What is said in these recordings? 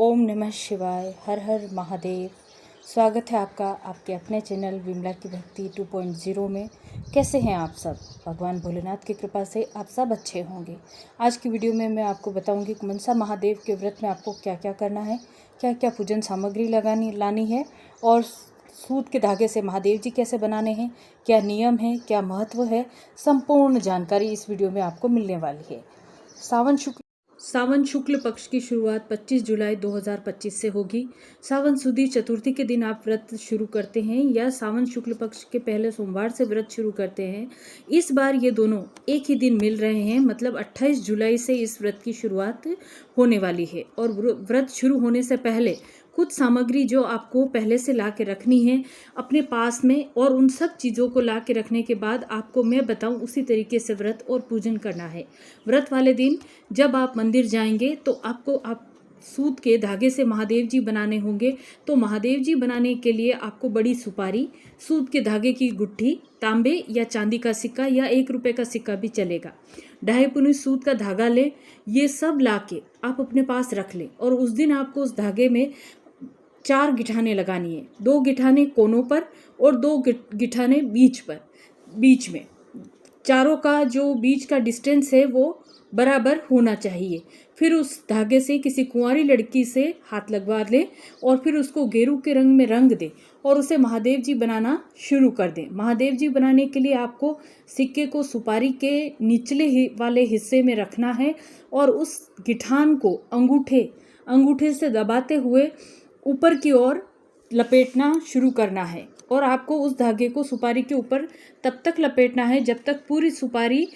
ओम नमः शिवाय। हर हर महादेव। स्वागत है आपका आपके अपने चैनल विमला की भक्ति 2.0 में। कैसे हैं आप सब? भगवान भोलेनाथ की कृपा से आप सब अच्छे होंगे। आज की वीडियो में मैं आपको बताऊंगी कि मनसा महादेव के व्रत में आपको क्या क्या करना है, क्या क्या पूजन सामग्री लानी है और सूत के धागे से महादेव जी कैसे बनाने हैं, क्या नियम है, क्या महत्व है, संपूर्ण जानकारी इस वीडियो में आपको मिलने वाली है। सावन शुक्ल पक्ष की शुरुआत 25 जुलाई 2025 से होगी। सावन सुदी चतुर्थी के दिन आप व्रत शुरू करते हैं या सावन शुक्ल पक्ष के पहले सोमवार से व्रत शुरू करते हैं। इस बार ये दोनों एक ही दिन मिल रहे हैं, मतलब 28 जुलाई से इस व्रत की शुरुआत होने वाली है। और व्रत शुरू होने से पहले कुछ सामग्री जो आपको पहले से ला के रखनी है अपने पास में, और उन सब चीज़ों को ला के रखने के बाद आपको मैं बताऊं उसी तरीके से व्रत और पूजन करना है। व्रत वाले दिन जब आप मंदिर जाएंगे तो आप सूत के धागे से महादेव जी बनाने होंगे। तो महादेव जी बनाने के लिए आपको बड़ी सुपारी, सूत के धागे की गुट्ठी, तांबे या चांदी का सिक्का या 1 रुपये का सिक्का भी चलेगा, 2.5 पुनी सूत का धागा ले। ये सब लाके आप अपने पास रख लें। और उस दिन आपको उस धागे में 4 गिठाने लगानी है, 2 गिठाने कोनों पर और 2 गिठाने बीच में। चारों का जो बीच का डिस्टेंस है वो बराबर होना चाहिए। फिर उस धागे से किसी कुंवारी लड़की से हाथ लगवा लें और फिर उसको गेरू के रंग में रंग दें और उसे महादेव जी बनाना शुरू कर दें। महादेव जी बनाने के लिए आपको सिक्के को सुपारी के निचले वाले हिस्से में रखना है और उस गिठान को अंगूठे से दबाते हुए ऊपर की ओर लपेटना शुरू करना है। और आपको उस धागे को सुपारी के ऊपर तब तक लपेटना है जब तक पूरी सुपारी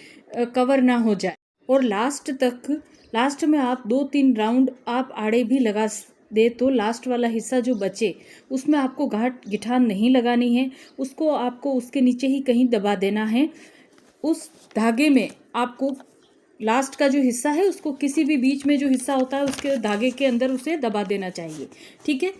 कवर ना हो जाए। और लास्ट में आप 2-3 राउंड आप आड़े भी लगा दे तो लास्ट वाला हिस्सा जो बचे उसमें आपको गिठान नहीं लगानी है, उसको आपको उसके नीचे ही कहीं दबा देना है। उस धागे में आपको लास्ट का जो हिस्सा है उसको किसी भी बीच में जो हिस्सा होता है उसके धागे के अंदर उसे दबा देना चाहिए, ठीक है।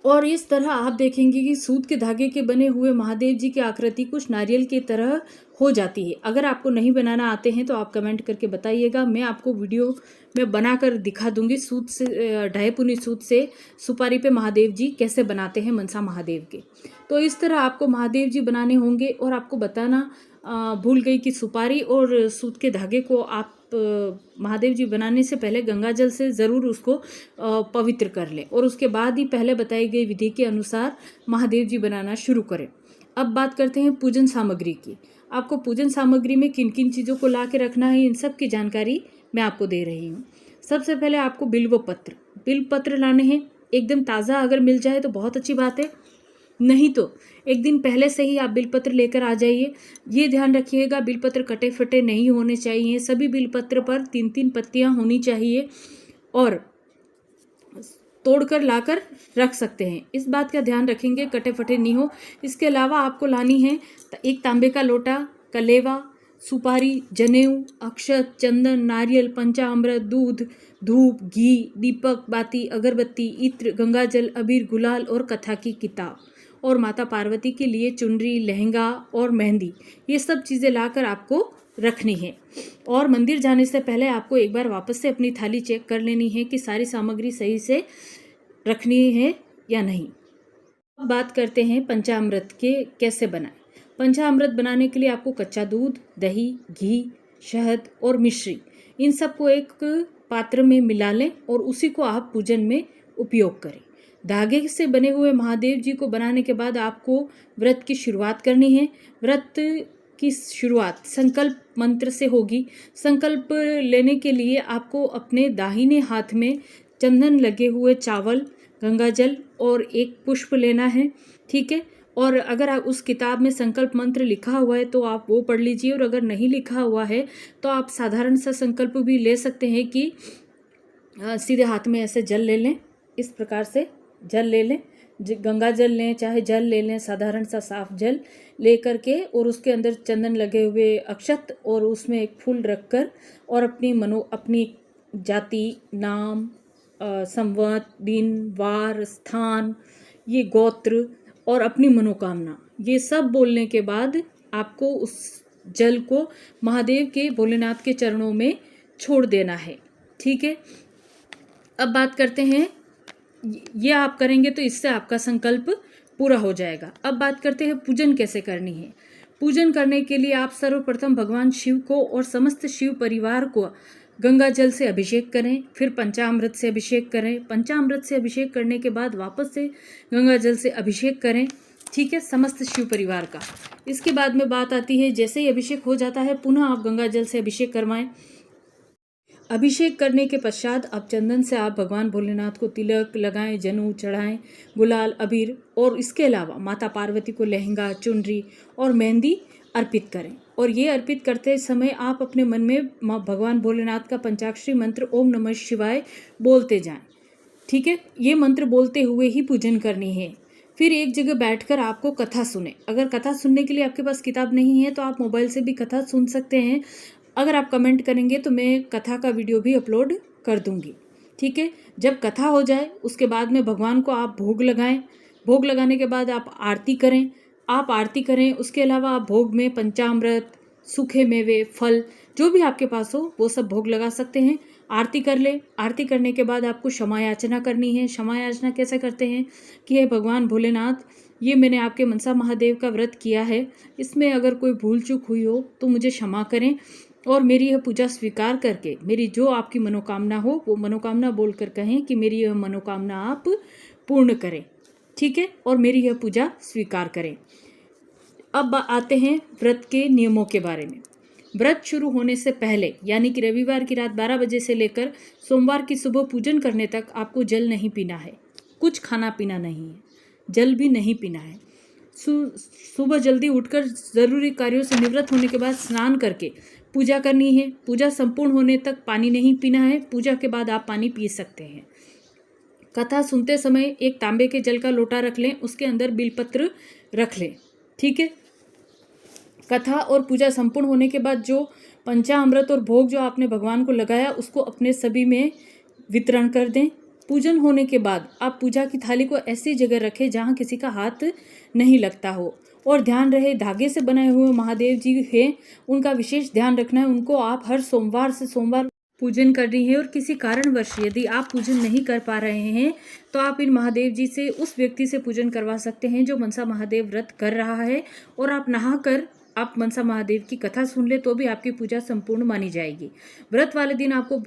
और इस तरह आप देखेंगे कि सूत के धागे के बने हुए महादेव जी की आकृति कुछ नारियल की तरह हो जाती है। अगर आपको नहीं बनाना आते हैं तो आप कमेंट करके बताइएगा, मैं आपको वीडियो में बनाकर दिखा दूंगी। सूत से 2.5 पुनी सूत से सुपारी पे महादेव जी कैसे बनाते हैं मनसा महादेव के। तो इस तरह आपको महादेव जी बनाने होंगे। और आपको बताना भूल गई कि सुपारी और सूत के धागे को आप महादेव जी बनाने से पहले गंगा जल से ज़रूर उसको पवित्र कर लें और उसके बाद ही पहले बताई गई विधि के अनुसार महादेव जी बनाना शुरू करें। अब बात करते हैं पूजन सामग्री की। आपको पूजन सामग्री में किन किन चीज़ों को ला के रखना है इन सब की जानकारी मैं आपको दे रही हूँ। सबसे पहले आपको बिल्व पत्र लाने हैं। एकदम ताज़ा अगर मिल जाए तो बहुत अच्छी बात है, नहीं तो एक दिन पहले से ही आप बिलपत्र लेकर आ जाइए। ये ध्यान रखिएगा बिलपत्र कटे फटे नहीं होने चाहिए। सभी बिलपत्र पर 3-3 पत्तियां होनी चाहिए और तोड़कर लाकर रख सकते हैं, इस बात का ध्यान रखेंगे कटे फटे नहीं हो। इसके अलावा आपको लानी है 1 तांबे का लोटा, कलेवा, सुपारी, जनेऊ, अक्षत, चंदन, नारियल, पंचामृत, दूध, धूप, घी, दीपक, बाती, अगरबत्ती, इत्र, गंगाजल, अबीर, गुलाल और कथा की किताब। और माता पार्वती के लिए चुनरी, लहंगा और मेहंदी, ये सब चीज़ें लाकर आपको रखनी है। और मंदिर जाने से पहले आपको एक बार वापस से अपनी थाली चेक कर लेनी है कि सारी सामग्री सही से रखनी है या नहीं। अब बात करते हैं पंचामृत के कैसे बनाएं। पंचामृत बनाने के लिए आपको कच्चा दूध, दही, घी, शहद और मिश्री, इन सबको एक पात्र में मिला लें और उसी को आप पूजन में उपयोग करें। धागे से बने हुए महादेव जी को बनाने के बाद आपको व्रत की शुरुआत करनी है। व्रत की शुरुआत संकल्प मंत्र से होगी। संकल्प लेने के लिए आपको अपने दाहिने हाथ में चंदन लगे हुए चावल, गंगाजल और एक पुष्प लेना है, ठीक है। और अगर आप उस किताब में संकल्प मंत्र लिखा हुआ है तो आप वो पढ़ लीजिए, और अगर नहीं लिखा हुआ है तो आप साधारण सा संकल्प भी ले सकते हैं कि सीधे हाथ में ऐसे जल ले लें, इस प्रकार से जल ले लें, गंगा जल लें चाहे जल ले लें, साधारण सा साफ जल ले करके और उसके अंदर चंदन लगे हुए अक्षत और उसमें एक फूल रखकर और अपनी जाति, नाम, संवत, दिन, वार, स्थान, ये गोत्र और अपनी मनोकामना, ये सब बोलने के बाद आपको उस जल को महादेव के भोलेनाथ के चरणों में छोड़ देना है, ठीक है। अब बात करते हैं, ये आप करेंगे तो इससे आपका संकल्प पूरा हो जाएगा। अब बात करते हैं पूजन कैसे करनी है। पूजन करने के लिए आप सर्वप्रथम भगवान शिव को और समस्त शिव परिवार को गंगा जल से अभिषेक करें, फिर पंचामृत से अभिषेक करें। पंचामृत से अभिषेक करने के बाद वापस से गंगा जल से अभिषेक करें, ठीक है, समस्त शिव परिवार का। इसके बाद में बात आती है, जैसे ही अभिषेक हो जाता है पुनः आप गंगा जल से अभिषेक करवाएं। अभिषेक करने के पश्चात आप चंदन से आप भगवान भोलेनाथ को तिलक लगाएं, जनेऊ चढ़ाएं, गुलाल, अबीर, और इसके अलावा माता पार्वती को लहंगा, चुनरी और मेहंदी अर्पित करें। और ये अर्पित करते समय आप अपने मन में भगवान भोलेनाथ का पंचाक्षरी मंत्र ओम नमः शिवाय बोलते जाएं, ठीक है। ये मंत्र बोलते हुए ही पूजन करनी है। फिर एक जगह बैठकर आपको कथा सुने। अगर कथा सुनने के लिए आपके पास किताब नहीं है तो आप मोबाइल से भी कथा सुन सकते हैं। अगर आप कमेंट करेंगे तो मैं कथा का वीडियो भी अपलोड कर दूंगी, ठीक है। जब कथा हो जाए उसके बाद में भगवान को आप भोग लगाएं। भोग लगाने के बाद आप आरती करें। उसके अलावा आप भोग में पंचामृत, सूखे मेवे, फल जो भी आपके पास हो वो सब भोग लगा सकते हैं। आरती कर ले। आरती करने के बाद आपको क्षमा याचना करनी है। क्षमा याचना कैसे करते हैं कि हे भगवान भोलेनाथ, ये मैंने आपके मनसा महादेव का व्रत किया है, इसमें अगर कोई भूल चूक हुई हो तो मुझे क्षमा करें और मेरी यह पूजा स्वीकार करके मेरी जो आपकी मनोकामना हो वो मनोकामना बोलकर कहें कि मेरी यह मनोकामना आप पूर्ण करें, ठीक है, और मेरी यह पूजा स्वीकार करें। अब आते हैं व्रत के नियमों के बारे में। व्रत शुरू होने से पहले यानी कि रविवार की रात 12 बजे से लेकर सोमवार की सुबह पूजन करने तक आपको जल नहीं पीना है, कुछ खाना पीना नहीं है, जल भी नहीं पीना है। सुबह जल्दी उठकर ज़रूरी कार्यों से निवृत्त होने के बाद स्नान करके पूजा करनी है। पूजा संपूर्ण होने तक पानी नहीं पीना है। पूजा के बाद आप पानी पी सकते हैं। कथा सुनते समय एक तांबे के जल का लोटा रख लें, उसके अंदर बिलपत्र रख लें, ठीक है। कथा और पूजा संपूर्ण होने के बाद जो पंचामृत और भोग जो आपने भगवान को लगाया उसको अपने सभी में वितरण कर दें। पूजन होने के बाद आप पूजा की थाली को ऐसी जगह रखें जहाँ किसी का हाथ नहीं लगता हो, और ध्यान रहे धागे से बनाए हुए महादेव जी हैं, उनका विशेष ध्यान रखना है। उनको आप हर सोमवार से सोमवार पूजन करनी है। और किसी कारणवश यदि आप पूजन नहीं कर पा रहे हैं तो आप इन महादेव जी से उस व्यक्ति से पूजन करवा सकते हैं जो मनसा महादेव व्रत कर रहा है, और आप नहाकर आप मनसा महादेव की कथा सुन ले तो भी आपकी पूजा संपूर्ण मानी जाएगी। व्रत वाले दिन आपको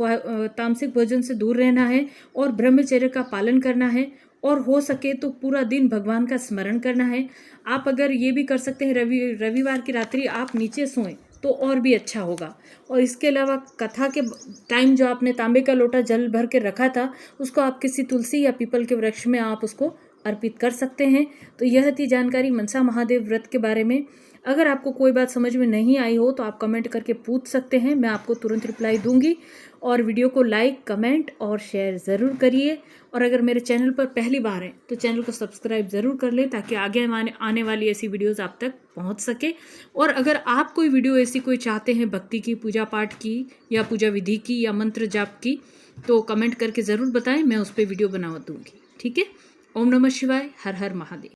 तामसिक भोजन से दूर रहना है और ब्रह्मचर्य का पालन करना है, और हो सके तो पूरा दिन भगवान का स्मरण करना है। आप अगर ये भी कर सकते हैं, रविवार की रात्रि आप नीचे सोएं तो और भी अच्छा होगा। और इसके अलावा कथा के टाइम जो आपने तांबे का लोटा जल भर के रखा था उसको आप किसी तुलसी या पीपल के वृक्ष में आप उसको अर्पित कर सकते हैं। तो यह थी जानकारी मनसा महादेव व्रत के बारे में। अगर आपको कोई बात समझ में नहीं आई हो तो आप कमेंट करके पूछ सकते हैं, मैं आपको तुरंत रिप्लाई दूंगी। और वीडियो को लाइक, कमेंट और शेयर ज़रूर करिए। और अगर मेरे चैनल पर पहली बार है तो चैनल को सब्सक्राइब ज़रूर कर लें ताकि आगे आने वाली ऐसी वीडियोस आप तक पहुंच सके। और अगर आप कोई वीडियो ऐसी कोई चाहते हैं भक्ति की, पूजा पाठ की या पूजा विधि की या मंत्र जाप की तो कमेंट करके ज़रूर बताएं, मैं उस पर वीडियो बना दूँगी, ठीक है। ओम नमः शिवाय। हर हर महादेव।